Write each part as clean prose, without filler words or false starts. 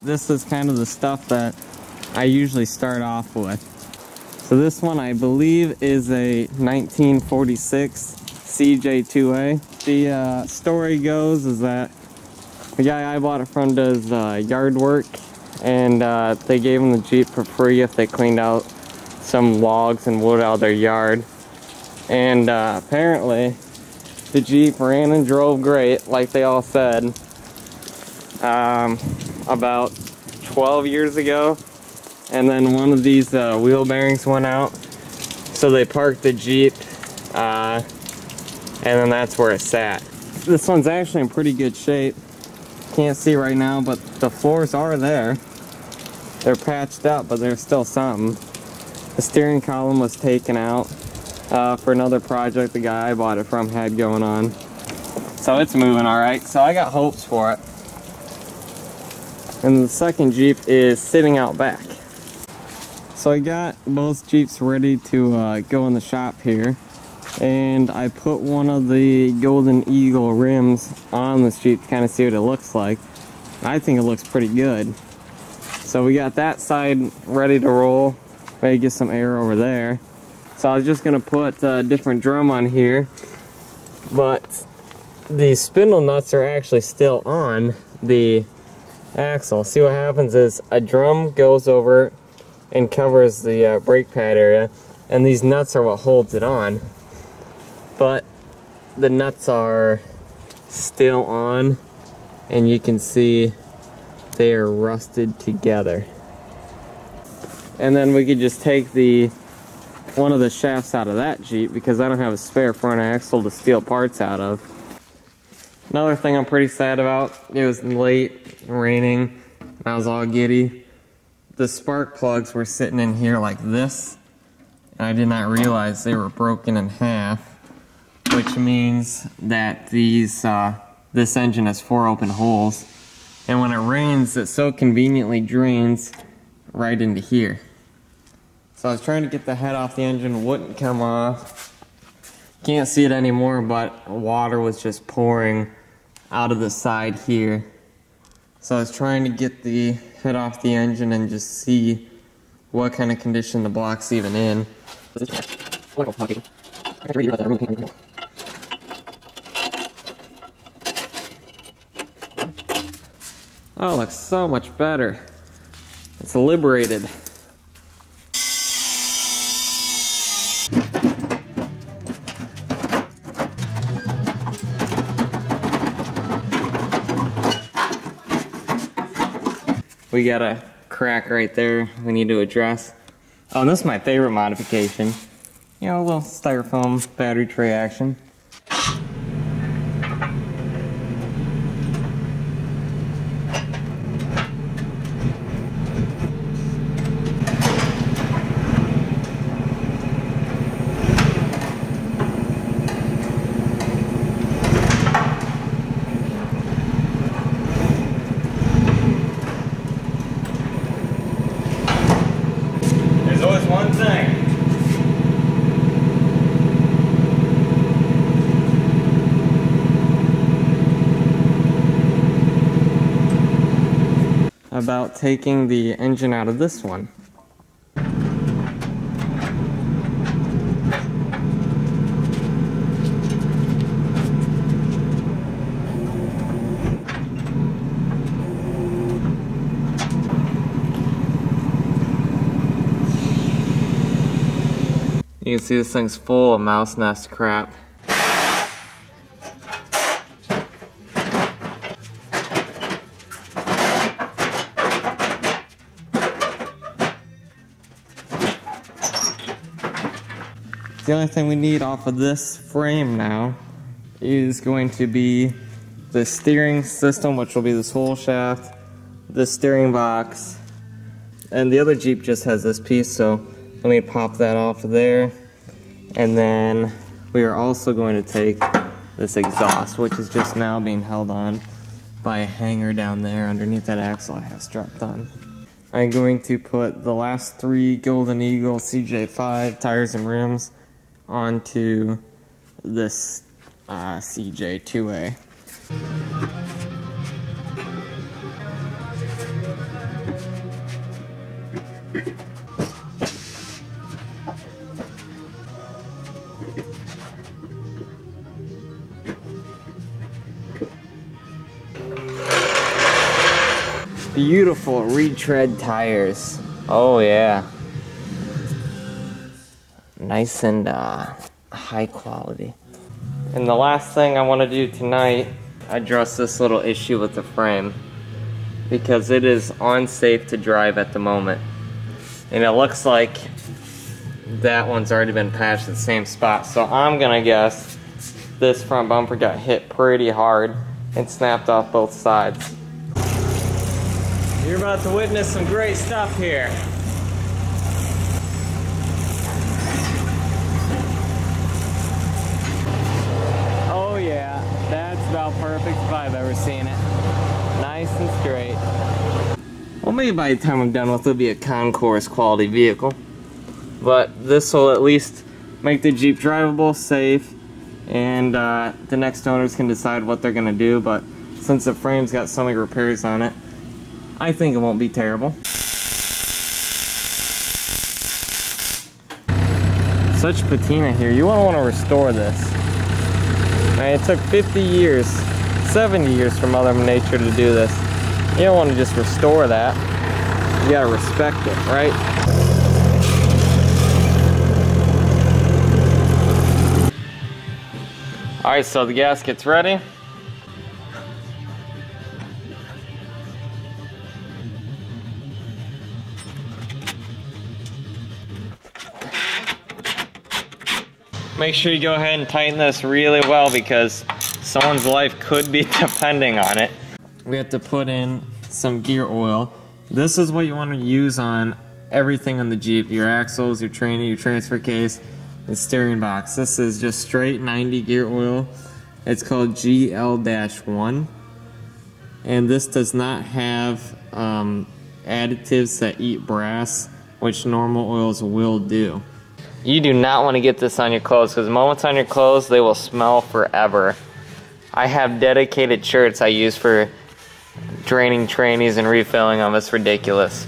this is kind of the stuff that I usually start off with. So this one I believe is a 1946 CJ2A. The story goes is that the guy I bought it from does yard work, and they gave him the Jeep for free if they cleaned out some logs and wood out of their yard. And apparently the Jeep ran and drove great, like they all said. About 12 years ago, and then one of these wheel bearings went out, so they parked the Jeep, and then that's where it sat. This one's actually in pretty good shape. Can't see right now, but the floors are there. They're patched up, but there's still something. The steering column was taken out for another project the guy I bought it from had going on. So it's moving all right, so I got hopes for it. And the second Jeep is sitting out back. So I got both Jeeps ready to go in the shop here, and I put one of the Golden Eagle rims on this Jeep to kind of see what it looks like. I think it looks pretty good. So we got that side ready to roll, ready to get some air over there. So I was just gonna put a different drum on here, but the spindle nuts are actually still on the axle. See, what happens is a drum goes over and covers the brake pad area, and these nuts are what holds it on. But the nuts are still on, and you can see they are rusted together. And then we could just take one of the shafts out of that Jeep, because I don't have a spare front axle to steal parts out of. Another thing I'm pretty sad about, it was late, raining, and I was all giddy. The spark plugs were sitting in here like this, and I did not realize they were broken in half, which means that this engine has 4 open holes, and when it rains, it so conveniently drains right into here. So I was trying to get the head off the engine, wouldn't come off. Can't see it anymore, but water was just pouring out of the side here. So I was trying to get the head off the engine and just see what kind of condition the block's even in. Oh, it looks so much better. It's liberated. We got a crack right there we need to address. Oh, and this is my favorite modification. You know, a little styrofoam battery tray action. One thing. About taking the engine out of this one. You can see this thing's full of mouse nest crap. The only thing we need off of this frame now is going to be the steering system, which will be this whole shaft, this steering box, and the other Jeep just has this piece, so let me pop that off of there. And then we are also going to take this exhaust, which is just now being held on by a hanger down there underneath that axle I have strapped on. I'm going to put the last 3 Golden Eagle CJ5 tires and rims onto this CJ2A. Beautiful retread tires. Oh yeah. Nice and high quality. And the last thing I want to do tonight, address this little issue with the frame, because it is unsafe to drive at the moment. And it looks like that one's already been patched at the same spot. So I'm gonna guess this front bumper got hit pretty hard and snapped off both sides. You're about to witness some great stuff here. Oh yeah, that's about perfect if I've ever seen it. Nice and straight. Well, maybe by the time I'm done with it, it'll be a concourse quality vehicle. But this will at least make the Jeep drivable, safe, and the next owners can decide what they're gonna do. But since the frame's got so many repairs on it, I think it won't be terrible. Such patina here. You won't want to restore this. And it took 50 years, 70 years for Mother Nature to do this. You don't want to just restore that. You gotta respect it, right? Alright, so the gasket's ready. Make sure you go ahead and tighten this really well because someone's life could be depending on it. We have to put in some gear oil. This is what you want to use on everything on the Jeep. Your axles, your training, your transfer case, the steering box. This is just straight 90 gear oil. It's called GL-1. And this does not have additives that eat brass, which normal oils will do. You do not want to get this on your clothes because the moment it's on your clothes, they will smell forever. I have dedicated shirts I use for draining trainees and refilling them. It's ridiculous.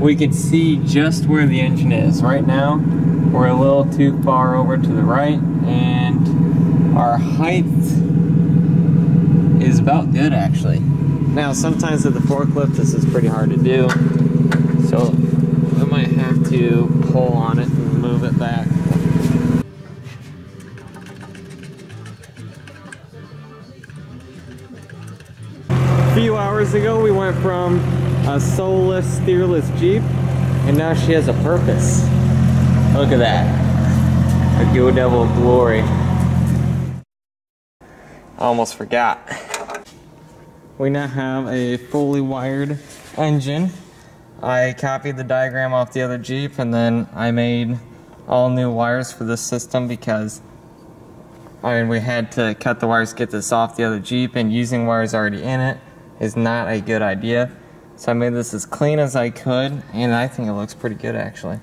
We can see just where the engine is. Right now, we're a little too far over to the right, and our height is about good actually. Now sometimes with the forklift this is pretty hard to do, so I might have to pull on it and move it back. A few hours ago we went from a soulless, steerless Jeep, and now she has a purpose. Look at that. A Go Devil of glory. I almost forgot. We now have a fully wired engine. I copied the diagram off the other Jeep and then I made all new wires for this system because we had to cut the wires to get this off the other Jeep, and using wires already in it is not a good idea. So I made this as clean as I could, and I think it looks pretty good actually.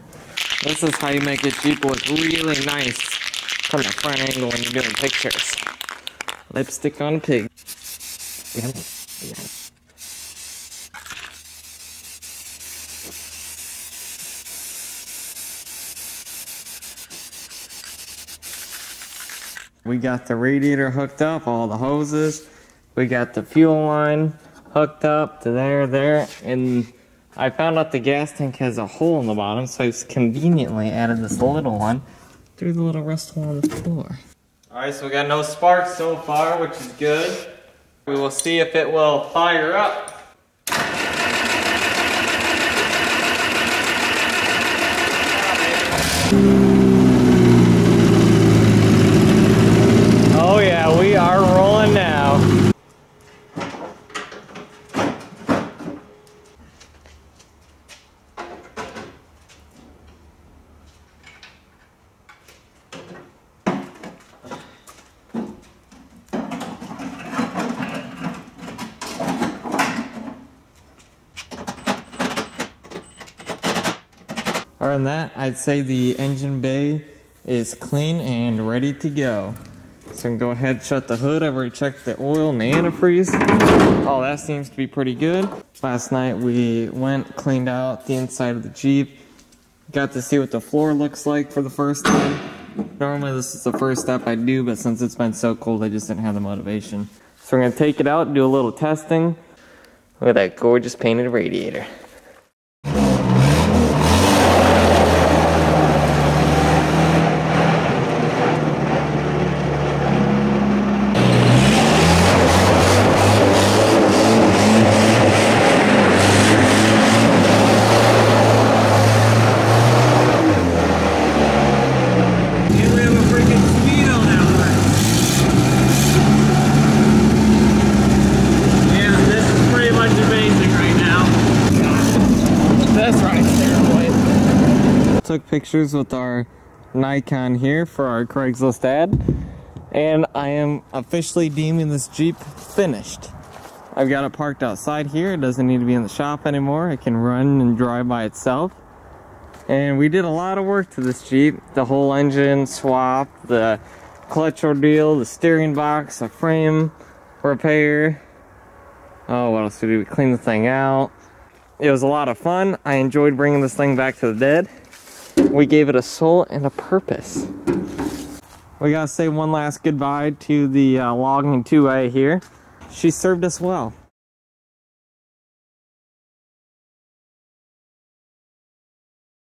This is how you make a Jeep look really nice from the front angle when you're doing pictures. Lipstick on a pig. We got the radiator hooked up, all the hoses. We got the fuel line hooked up to there, and I found out the gas tank has a hole in the bottom, so I conveniently added this little one through the little rust hole on the floor. Alright, so we got no sparks so far, which is good. We will see if it will fire up. Oh yeah, we are rolling now. Other than that, I'd say the engine bay is clean and ready to go. So I can go ahead and shut the hood. I've already checked the oil and the antifreeze. Oh, that seems to be pretty good. Last night we went, cleaned out the inside of the Jeep. Got to see what the floor looks like for the first time. Normally this is the first step I do, but since it's been so cold, I just didn't have the motivation. So we're gonna take it out and do a little testing. Look at that gorgeous painted radiator. Took pictures with our Nikon here for our Craigslist ad, and I am officially deeming this Jeep finished. I've got it parked outside here. It doesn't need to be in the shop anymore. It can run and drive by itself. And we did a lot of work to this Jeep. The whole engine swap, the clutch ordeal, the steering box, the frame repair. Oh, what else did we clean the thing out? It was a lot of fun. I enjoyed bringing this thing back to the dead. We gave it a soul and a purpose. We gotta say one last goodbye to the logging 2A here. She served us well.